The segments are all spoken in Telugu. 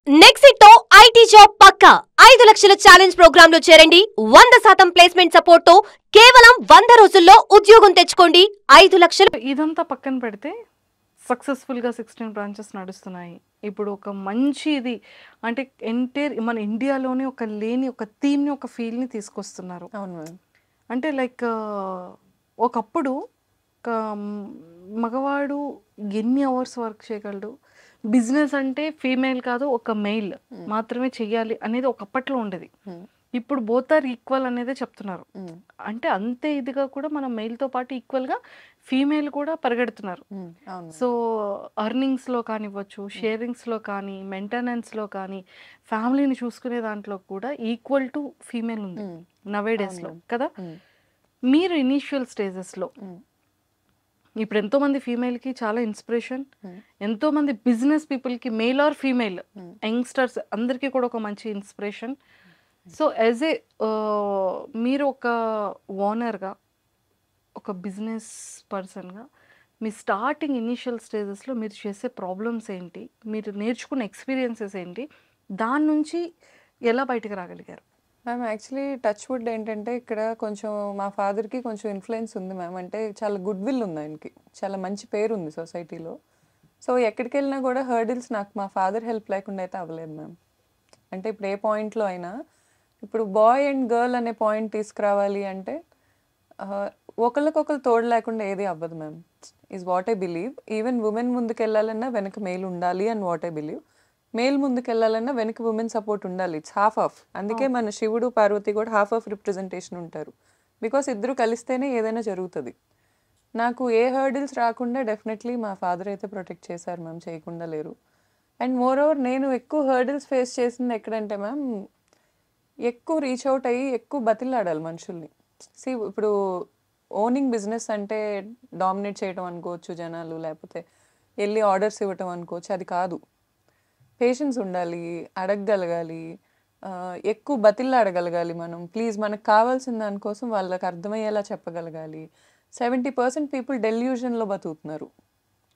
నెక్సిట్ తో ఐటీ జాబ్ పక్కా 5 లక్షల ఛాలెంజ్ ప్రోగ్రామ్ లో చేరండి. 100% ప్లేస్మెంట్ సపోర్ట్ తో కేవలం 100 రోజుల్లో ఉద్యోగం తెచ్చుకోండి. 5 లక్షలు. ఇదంతా పక్కన పెడితే సక్సెస్ఫుల్గా 16 బ్రాంచెస్ నడుస్తున్నాయి. ఇప్పుడు ఒక మంచి ఇది అంటే మన ఇండియాలోనే ఒక లేని ఒక థీమ్ని ఒక ఫీల్ని తీసుకొస్తున్నారు. అవును మేడం. అంటే లైక్ ఒకప్పుడు ఒక మగవాడు ఎన్ని అవర్స్ వర్క్ చేయగలడు, బిజినెస్ అంటే ఫీమేల్ కాదు ఒక మెయిల్ మాత్రమే చెయ్యాలి అనేది ఒకప్పట్లో ఉండేది. ఇప్పుడు బోత్ ఆర్ ఈక్వల్ అనేదే చెప్తున్నారు. అంటే అంతే ఇదిగా కూడా మనం మెయిల్తో పాటు ఈక్వల్గా ఫీమేల్ కూడా పరిగెడుతున్నారు. సో అర్నింగ్స్లో కానివ్వచ్చు, షేరింగ్స్లో కానీ, మెయింటెనెన్స్లో కానీ, ఫ్యామిలీని చూసుకునే దాంట్లో కూడా ఈక్వల్ టు ఫీమేల్ ఉంది నవేడేస్లో కదా. మీరు ఇనీషియల్ స్టేజెస్లో ఇప్పుడు ఎంతోమంది ఫీమేల్కి చాలా ఇన్స్పిరేషన్, ఎంతోమంది బిజినెస్ పీపుల్కి మెయిల్ ఆర్ ఫీమేల్ యంగ్స్టర్స్ అందరికీ కూడా ఒక మంచి ఇన్స్పిరేషన్. సో యాజ్ ఏ మీరు ఒక ఓనర్గా, ఒక బిజినెస్ పర్సన్గా మీ స్టార్టింగ్ ఇనీషియల్ స్టేజెస్లో మీరు చేసే ప్రాబ్లమ్స్ ఏంటి, మీరు నేర్చుకున్న ఎక్స్పీరియన్సెస్ ఏంటి, దాని నుంచి ఎలా బయటకు రాగలిగారు? మ్యామ్ యాక్చువల్లీ టచ్ వుడ్ ఏంటంటే ఇక్కడ కొంచెం మా ఫాదర్కి కొంచెం ఇన్ఫ్లుయెన్స్ ఉంది మ్యామ్. అంటే చాలా గుడ్ విల్ ఉంది ఆయనకి, చాలా మంచి పేరు ఉంది సొసైటీలో. సో ఎక్కడికి వెళ్ళినా కూడా హర్డిల్స్ నాకు మా ఫాదర్ హెల్ప్ లేకుండా అయితే అవ్వలేదు మ్యామ్. అంటే ఇప్పుడు ఏ పాయింట్లో అయినా ఇప్పుడు బాయ్ అండ్ గర్ల్ అనే పాయింట్ తీసుకురావాలి అంటే ఒకరికొకరు తోడు లేకుండా ఏది అవ్వదు ma'am. Is what I believe. Even women ముందుకు వెళ్ళాలన్నా వెనక మేల్ ఉండాలి అని వాట్ ఐ బిలీవ్. మేల్ ముందుకు వెళ్ళాలన్నా వెనక ఉమెన్ సపోర్ట్ ఉండాలి. It's half of. అందుకే మన శివుడు పార్వతి కూడా హాఫ్ ఆఫ్ రిప్రజెంటేషన్ ఉంటారు. బికాస్ ఇద్దరు కలిస్తేనే ఏదైనా జరుగుతుంది. నాకు ఏ హర్డిల్స్ రాకుండా డెఫినెట్లీ మా ఫాదర్ అయితే ప్రొటెక్ట్ చేశారు మ్యామ్, చేయకుండా లేరు. అండ్ మోర్ ఓవర్ నేను ఎక్కువ హర్డిల్స్ ఫేస్ చేసింది ఎక్కడంటే మ్యామ్, ఎక్కువ రీచ్ అవుట్ అయ్యి ఎక్కువ బతిలాడాలి మనుషుల్ని. ఇప్పుడు ఓనింగ్ బిజినెస్ అంటే డామినేట్ చేయడం అనుకోవచ్చు జనాలు, లేకపోతే వెళ్ళి ఆర్డర్స్ ఇవ్వటం అనుకోవచ్చు. అది కాదు. పేషెన్స్ ఉండాలి, అడగగలగాలి, ఎక్కువ బతిలాడగలగాలి. మనం ప్లీజ్ మనకు కావాల్సిన దానికోసం వాళ్ళకి అర్థమయ్యేలా చెప్పగలగాలి. 70% పీపుల్ డెల్యూషన్లో బతుకుతున్నారు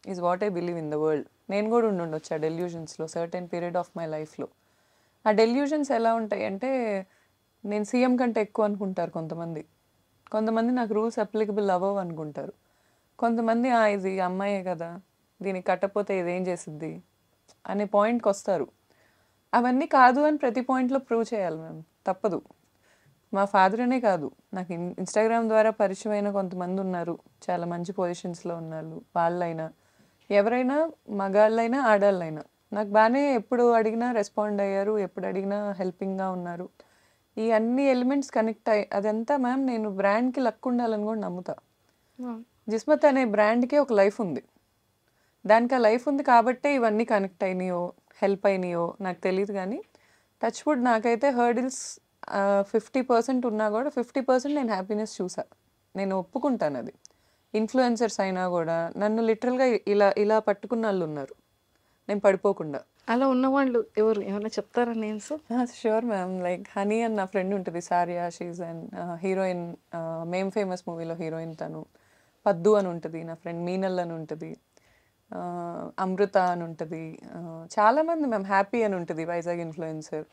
is what I believe in the world. నేను కూడా ఉండొచ్చు ఆ డెల్యూషన్స్లో సర్టెన్ పీరియడ్ ఆఫ్ మై లైఫ్లో. ఆ డెల్యూషన్స్ ఎలా ఉంటాయి అంటే నేను సీఎం కంటే ఎక్కువ అనుకుంటారు కొంతమంది. కొంతమంది నాకు రూల్స్ అప్లికబుల్ అవ్వవు అనుకుంటారు. కొంతమంది ఇది అమ్మాయే కదా, దీనికి కట్టకపోతే ఇదేం చేసిద్ది అనే పాయింట్కి వస్తారు. అవన్నీ కాదు అని ప్రతి పాయింట్లో ప్రూవ్ చేయాలి మ్యామ్, తప్పదు. మా ఫాదర్ అనే కాదు, నాకు ఇన్స్టాగ్రామ్ ద్వారా పరిచయమైన కొంతమంది ఉన్నారు, చాలా మంచి పొజిషన్స్లో ఉన్నారు. వాళ్ళైనా ఎవరైనా మగాళ్ళైనా ఆడాళ్ళైనా నాకు బాగానే ఎప్పుడు అడిగినా రెస్పాండ్ అయ్యారు, ఎప్పుడు అడిగినా హెల్పింగ్గా ఉన్నారు. ఈ అన్ని ఎలిమెంట్స్ కనెక్ట్ అయ్యి అదంతా మ్యామ్ నేను బ్రాండ్కి లక్ ఉండాలని కూడా నమ్ముతా. జిస్మత్ అనే బ్రాండ్కి ఒక లైఫ్ ఉంది, దానికి ఆ లైఫ్ ఉంది కాబట్టే ఇవన్నీ కనెక్ట్ అయినాయో హెల్ప్ అయినాయో నాకు తెలియదు. కానీ టచ్ వుడ్ నాకైతే హర్డిల్స్ 50% ఉన్నా కూడా 50% నేను హ్యాపీనెస్ చూసా, నేను ఒప్పుకుంటాను. అది ఇన్ఫ్లుయెన్సర్స్ అయినా కూడా నన్ను లిటరల్గా ఇలా పట్టుకున్న వాళ్ళు ఉన్నారు, నేను పడిపోకుండా. అలా ఉన్నవాళ్ళు ఎవరు, ఏమైనా చెప్తారా names? Sure ma'am. Like Honey అని నా ఫ్రెండ్ ఉంటుంది, సారియా, she's and heroine, ma'am famous మూవీలో హీరోయిన్ తను. పద్దు అని ఉంటుంది నా ఫ్రెండ్, మీనల్ అని ఉంటుంది, అమృత అని ఉంటుంది, చాలామంది మ్యామ్, హ్యాపీ అని ఉంటుంది వైజాగ్ ఇన్ఫ్లుయెన్సర్.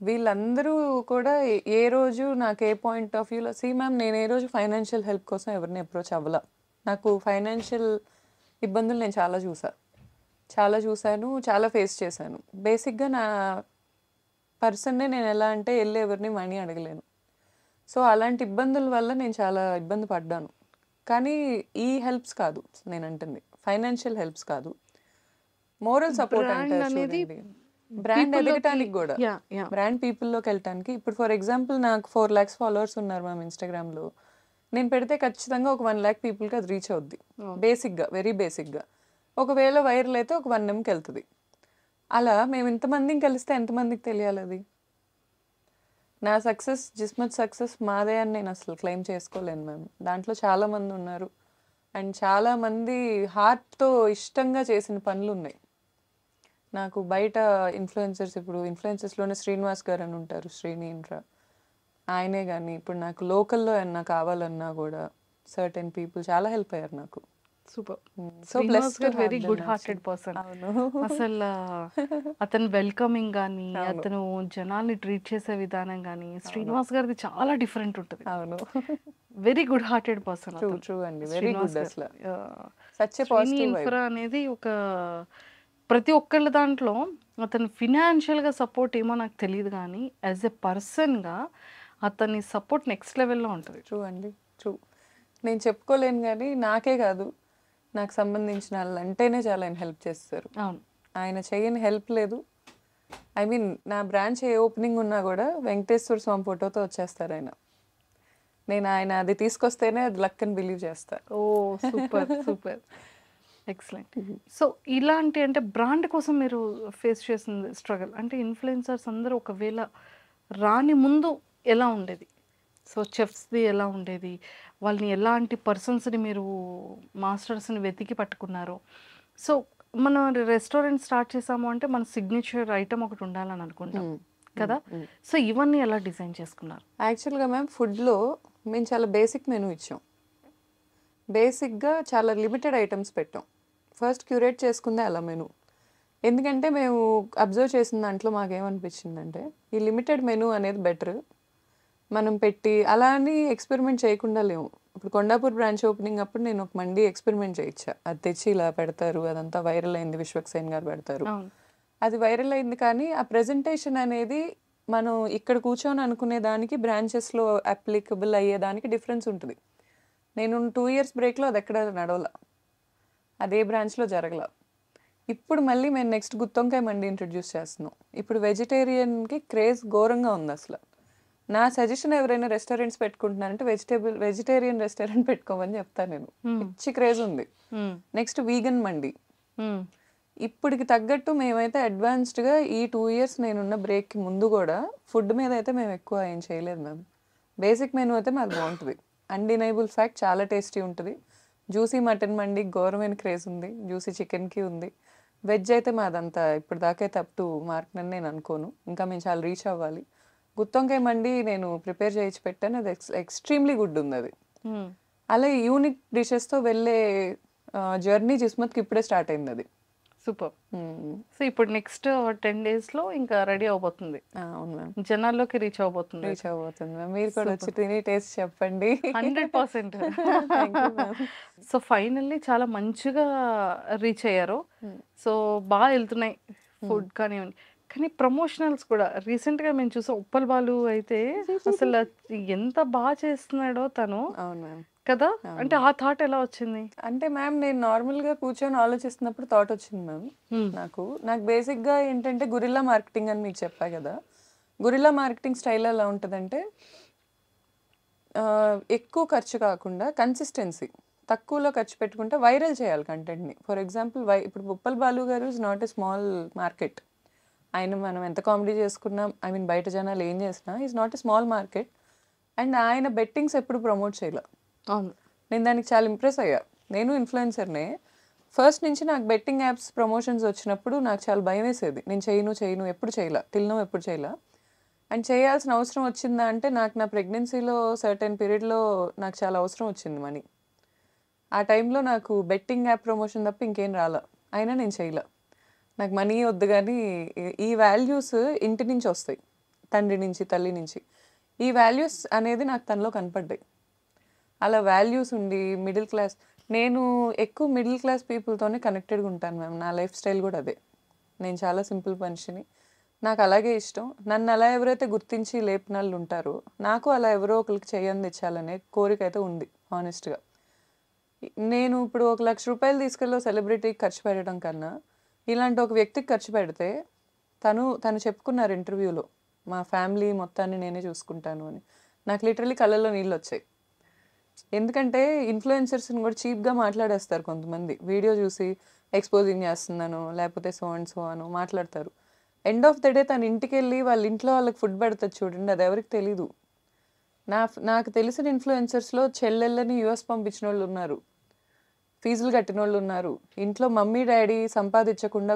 వీళ్ళందరూ కూడా ఏ రోజు నాకు ఏ పాయింట్ ఆఫ్ వ్యూలో మ్యామ్ నేను ఏ రోజు ఫైనాన్షియల్ హెల్ప్ కోసం ఎవరిని అప్రోచ్ అవ్వాల. నాకు ఫైనాన్షియల్ ఇబ్బందులు నేను చాలా చూశాను, చాలా ఫేస్ చేశాను. బేసిక్గా నా పర్సన్నే నేను ఎలా అంటే వెళ్ళి ఎవరిని మనీ అడగలేను. సో అలాంటి ఇబ్బందుల వల్ల నేను చాలా ఇబ్బంది పడ్డాను. కానీ ఈ హెల్ప్స్ కాదు నేను అంటుంది, ఫైనాన్షియల్ హెల్ప్స్ కాదు, మోరల్ సపోర్ట్ అంటారు చూడండి. బ్రాండ్ ఎదగటానికి కూడా, బ్రాండ్ పీపుల్లోకి వెళ్ళటానికి. ఇప్పుడు ఫర్ ఎగ్జాంపుల్ నాకు 4 lakhs ఫాలోవర్స్ ఉన్నారు మ్యామ్ ఇన్స్టాగ్రామ్లో. నేను పెడితే ఖచ్చితంగా ఒక 1 lakh పీపుల్కి అది రీచ్ అవుద్ది బేసిక్గా, వెరీ బేసిక్గా. ఒకవేళ వైరల్ అయితే ఒక 1 Mకి వెళ్తుంది. అలా మేము ఇంతమందిని కలిస్తే ఎంతమందికి తెలియాలి అది? నా సక్సెస్, జిస్మత్ సక్సెస్ మాదే అని నేను అసలు క్లెయిమ్ చేసుకోలేను మ్యామ్. దాంట్లో చాలామంది ఉన్నారు అండ్ చాలామంది హార్ట్తో ఇష్టంగా చేసిన పనులు ఉన్నాయి. నాకు బయట ఇన్ఫ్లుయెన్సర్స్, ఇప్పుడు ఇన్ఫ్లుయెన్సర్స్లోనే శ్రీనివాస్ గారు అని ఉంటారు, శ్రీని ఇన్ఫ్రా, ఆయనే. కానీ ఇప్పుడు నాకు లోకల్లో ఏమన్నా కావాలన్నా కూడా సర్టెన్ పీపుల్ చాలా హెల్ప్ అయ్యారు నాకు. Super. So Srinivas blessed to garu have very them good hearted actually. Person. అవును. అసలు అతను వెల్కమింగ్ కానీ, అవును. అతను జనాల్ని ట్రీట్ చేసే విధానం కానీ, అవును. శ్రీనివాస్ గారిది చాలా డిఫరెంట్ ఉంటుంది. అవును. Very good hearted person true అతను. ట్రూ అండి. వెరీ శ్రీనివాస్ గుడ్ గారు. అసలు. ఆహ్, such a Srini positive vibe. Infra అనేది ఒక ప్రతి ఒక్కళ్ళ దాంట్లో అతను ఫినాన్షియల్‌గా సపోర్ట్ ఏమో నాకు తెలీదు గానీ, యాజ్ ఎ పర్సన్‌గా అతని సపోర్ట్ నెక్స్ట్ లెవెల్‌లో ఉంటది. ట్రూ అండి. ట్రూ. నేను చెప్పుకోలేను గానీ నాకే కాదు, నాకు సంబంధించిన వాళ్ళంటేనే చాలా ఆయన హెల్ప్ చేస్తారు. అవును. ఆయన చేయని హెల్ప్ లేదు. ఐ మీన్ నా బ్రాంచ్ ఏ ఓపెనింగ్ ఉన్నా కూడా వెంకటేశ్వర స్వామి ఫోటోతో వచ్చేస్తారు ఆయన. నేను ఆయన అది తీసుకొస్తేనే అది లక్ అని బిలీవ్ చేస్తా. ఓహ్! సూపర్. సూపర్. ఎక్సలెంట్. సో, ఇలాంటి అంటే బ్రాండ్ కోసం మీరు ఫేస్ చేసిన స్ట్రగల్ అంటే ఇన్‌ఫ్లుయెన్సర్స్ అందరూ ఒకవేళ రాని ముందు ఎలా ఉండేది? సో, చెఫ్స్‌ది ఎలా ఉండేది? వాళ్ళని ఎలాంటి పర్సన్స్‌ని మీరు మాస్టర్స్‌ని వెతికి పట్టుకున్నారు? సో, మనం రెస్టారెంట్ స్టార్ట్ చేసాము అంటే మన సిగ్నేచర్ ఐటెమ్ ఒకటి ఉండాలని అనుకుంటాం కదా! సో, ఇవన్నీ ఎలా డిజైన్ చేసుకున్నారు? యాక్చువల్గా మ్యామ్ ఫుడ్లో మేము చాలా బేసిక్ మెనూ ఇచ్చాం. బేసిక్గా చాలా లిమిటెడ్ ఐటమ్స్ పెట్టాం. ఫస్ట్ క్యూరేట్ చేసుకుందే అలా మెనూ. ఎందుకంటే మేము అబ్జర్వ్ చేసిన దాంట్లో మాకేమనిపించిందంటే ఈ లిమిటెడ్ మెనూ అనేది బెటర్. మనం పెట్టి అలా అని ఎక్స్పెరిమెంట్ చేయకుండా లేవు. ఇప్పుడు కొండాపూర్ బ్రాంచ్ ఓపెనింగ్ అప్పుడు నేను ఒక మండి ఎక్స్పెరిమెంట్ చేయించా. అది తెచ్చి ఇలా పెడతారు, అదంతా వైరల్ అయింది, విశ్వక్సేన్ గారు పెడతారు. అవును. అది వైరల్ అయింది కానీ ఆ ప్రెజెంటేషన్ అనేది మనం ఇక్కడ కూర్చొని అనుకునే దానికి బ్రాంచెస్లో అప్లికబుల్ అయ్యేదానికి డిఫరెన్స్ ఉంటుంది. నేను 2 ఇయర్స్ బ్రేక్లో అది ఎక్కడ నడవల, అదే బ్రాంచ్లో జరగల. ఇప్పుడు మళ్ళీ మేము నెక్స్ట్ గుత్తొంకాయ మండి ఇంట్రడ్యూస్ చేస్తున్నాం. ఇప్పుడు వెజిటేరియన్కి క్రేజ్ ఘోరంగా ఉంది అసలు. నా సజెషన్ ఎవరైనా రెస్టారెంట్స్ పెట్టుకుంటున్నారంటే వెజిటేరియన్ రెస్టారెంట్ పెట్టుకోమని చెప్తాను నేను. పిచ్చి క్రేజ్ ఉంది. నెక్స్ట్ వీగన్ మండి. ఇప్పటికి తగ్గట్టు మేమైతే అడ్వాన్స్డ్గా ఈ 2 ఇయర్స్ నేనున్న బ్రేక్కి ముందు కూడా ఫుడ్ మీద అయితే మేము ఎక్కువ ఏం చేయలేదు మ్యామ్. బేసిక్ మెనూ అయితే మాది బాగుంటుంది. అన్డినైబుల్ ఫ్యాక్ట్ చాలా టేస్టీ ఉంటుంది. జ్యూసీ మటన్ మండి ఘోరమైన క్రేజ్ ఉంది, జ్యూసీ చికెన్కి ఉంది. వెజ్ అయితే మాదంతా ఇప్పుడు దాకైతే అప్ టు మార్క్ అని నేను అనుకోను. ఇంకా మేము చాలా రీచ్ అవ్వాలి. గుత్తొంకాయ మండి నేను ప్రిపేర్ చేయించి పెట్టాను, అది ఎక్స్ట్రీమ్లీ గుడ్ ఉంది అది. అలా యూనిక్ డిషెస్తో వెళ్ళే జర్నీ జిస్మత్కి ఇప్పుడే స్టార్ట్ అయింది అది. సూపర్. సో, ఇప్పుడు నెక్స్ట్ 10 డేస్‌లో ఇంకా రెడీ అవబోతుంది. అవును మ్యామ్. జనాల్లోకి రీచ్ అవబోతుంది. రీచ్ అవ్వబోతుంది మ్యామ్. మీరు కూడా వచ్చి తిని టేస్ట్ చెప్పండి. 100%. Thank you ma'am. So, finally చాలా మంచిగా రీచ్ అయ్యారు. సో, బాగా వెళ్తున్నాయి ఫుడ్ కానివ్వండి. కానీ ప్రమోషనల్స్ కూడా రీసెంట్‌గా మేము చూసాం. ఉప్పల్ బాలు అయితే అసలు ఎంత బాగా చేస్తున్నాడో తను అవును మ్యామ్. కదా! అంటే ఆ థాట్ ఎలా వచ్చింది? అంటే మ్యామ్ నేను నార్మల్గా కూర్చొని ఆలోచిస్తున్నప్పుడు థాట్ వచ్చింది మ్యామ్. నాకు బేసిక్గా ఏంటంటే గురిల్లా మార్కెటింగ్ అని మీకు చెప్పా కదా. గురిల్లా మార్కెటింగ్ స్టైల్ ఎలా ఉంటుందంటే ఎక్కువ ఖర్చు కాకుండా కన్సిస్టెన్సీ, తక్కువలో ఖర్చు పెట్టుకుంటే వైరల్ చేయాలి కంటెంట్ని. ఫర్ ఎగ్జాంపుల్ ఇప్పుడు ఉప్పల్ బాలు గారు is not a small market. ఆయన మనం ఎంత కామెడీ చేసుకున్నా, ఐ మీన్ బయట జనాలు ఏం చేసినా is not a small market. And ఆయన బెట్టింగ్స్ ఎప్పుడు ప్రమోట్ చేయలే. అవును. నేను దానికి చాలా ఇంప్రెస్ అయ్యా. నేను ఇన్ఫ్లుయెన్సర్నే. ఫస్ట్ నుంచి నాకు బెట్టింగ్ యాప్స్ ప్రమోషన్స్ వచ్చినప్పుడు నాకు చాలా భయం వేసేది. నేను చేయను ఎప్పుడు చేయలే, ఎప్పుడు చేయలే. అండ్ చేయాల్సిన అవసరం వచ్చిందా అంటే నాకు నా ప్రెగ్నెన్సీలో సర్టెన్ పీరియడ్లో నాకు చాలా అవసరం వచ్చింది మనీ. ఆ టైంలో నాకు బెట్టింగ్ యాప్ ప్రమోషన్ తప్ప ఇంకేం రాలే. అయినా నేను చేయలే. నాకు మనీ వద్దు కానీ ఈ వాల్యూస్ ఇంటి నుంచి వస్తాయి, తండ్రి నుంచి తల్లి నుంచి. ఈ వాల్యూస్ అనేది నాకు తనలో కనపడ్డాయి. అలా వాల్యూస్ ఉండి మిడిల్ క్లాస్, నేను ఎక్కువ మిడిల్ క్లాస్ పీపుల్తోనే కనెక్టెడ్గా ఉంటాను మ్యామ్. నా లైఫ్ స్టైల్ కూడా అదే. నేను చాలా సింపుల్ మనిషిని, నాకు అలాగే ఇష్టం. నన్ను అలా ఎవరైతే గుర్తించి లేపిన వాళ్ళు ఉంటారో నాకు అలా ఎవరో ఒకరికి చేయని తెచ్చాలనే కోరిక అయితే ఉంది హానెస్ట్గా. నేను ఇప్పుడు 1 లక్ష రూపాయలు తీసుకెళ్ళి సెలబ్రిటీకి ఖర్చు పెట్టడం కన్నా ఇలాంటి ఒక వ్యక్తికి ఖర్చు పెడితే తను చెప్పుకున్నారు ఇంటర్వ్యూలో, మా ఫ్యామిలీ మొత్తాన్ని నేనే చూసుకుంటాను అని. నాకు లిటరలీ కళ్ళల్లో నీళ్ళు వచ్చాయి. ఎందుకంటే ఇన్ఫ్లుయెన్సర్స్ని కూడా చీప్గా మాట్లాడేస్తారు కొంతమంది. వీడియో చూసి ఎక్స్పోజింగ్ చేస్తున్నాను లేకపోతే సో అండ్ సో అని మాట్లాడతారు. ఎండ్ ఆఫ్ ద డే తన ఇంటికి వెళ్ళి వాళ్ళ ఇంట్లో వాళ్ళకి ఫుడ్ పెడతారు చూడండి, అది ఎవరికి తెలీదు. నాకు తెలిసిన ఇన్ఫ్లుయెన్సర్స్లో చెల్లెళ్ళని యూఎస్ పంపించిన వాళ్ళు ఉన్నారు, ఫీజులు కట్టిన వాళ్ళు ఉన్నారు, ఇంట్లో మమ్మీ డాడీ సంపాదించకుండా